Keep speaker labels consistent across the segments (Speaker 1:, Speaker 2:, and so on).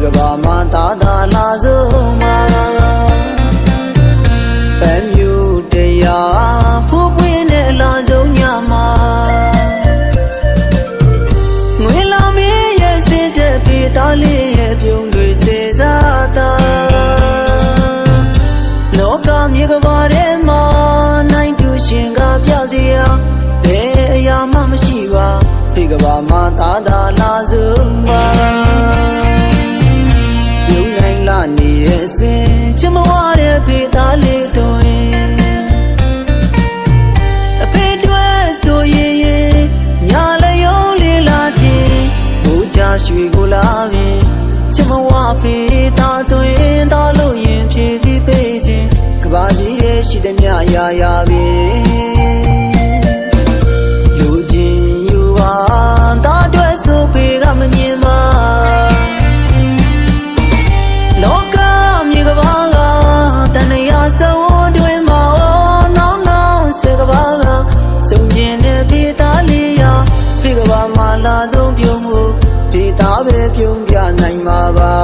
Speaker 1: ကဘာမှာသာသာလာဆုံးမှာပန်းမြူတရားဖိုးပွင့်နဲ့လာဆုံးညမှာငွေလာမင်းရဲ့စင်တဲ့ဖေးသားလေးရဲ့ပြုံးတွေစေစားတာလောကမြေကဘာထဲမှာနိုင်တူရှင်ကပြစီရဘယ်အရာမှမရှိပါဖေးကဘာမှာသာသာလာဆုံးမှာပြုံးနိုင်လာနေတဲ့စင်ချမဝတဲ့ဖေးသားလေးတို့အဖေတွေ့ဆိုရင်ညာလည်းယုံလေးလာတင်ဘူချရွှေကိုလာပြီချမဝဖေးသားတွင်သားလို့ရင်ဖြည့်စည်းပေးခြင်းကဘာကြီးရဲ့ရှိသည်မြရာရာပြီလူချင်းယူပါသားတွေ့ဆိုဖေးကမငင်ပါလောကမြေကဘာကတဏှာဆုံးတွင်မှာနောင်နောင်စေကဘာကဆုံးခြင်းနဲ့ဖေးသားလေးရာဖေးကဘာမှာလာဆုံးပြုံးမှုဖေးသားပဲပြုံးပြနိုင်မှာပါ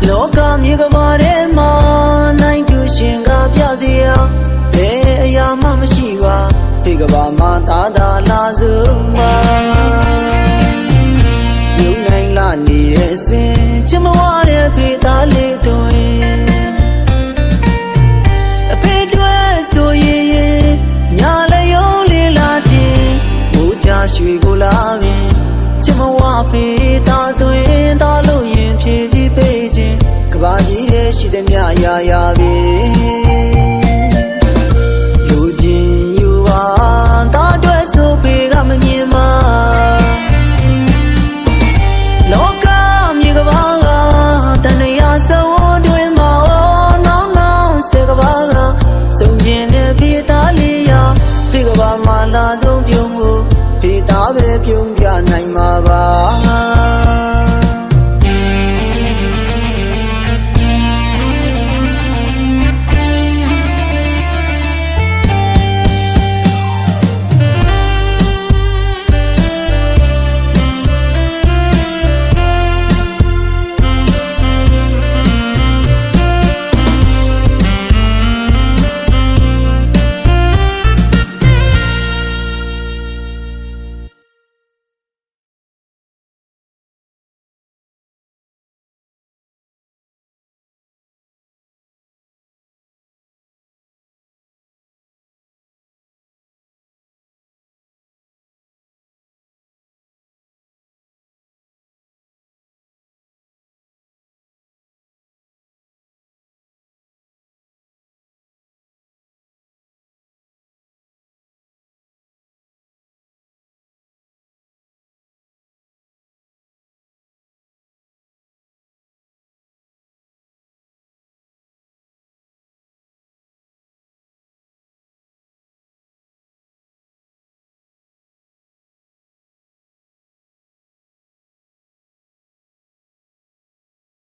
Speaker 1: လောကမြေကဘာထဲမှာနိုင်တူရှင်ကပြစီရဘယ်အရာမှမရှိပါဖေးကဘာမှာသာသာလာဆုံးမှာယုံနိုင်လာနေတဲ့စင်ချမဝတဲ့ဖေးသားလေးတို့အဖေတွေ့ဆိုရင်ညာလည်းယုံလေးလာတင်ဘူချရွှေကိုလာပြီချမဝဖေးသားတွင်သားလို့ရင်ဖြည့်စည်းပေးခြင်းကဘာကြီးရဲ့ရှိသည်မြရာရာပြီ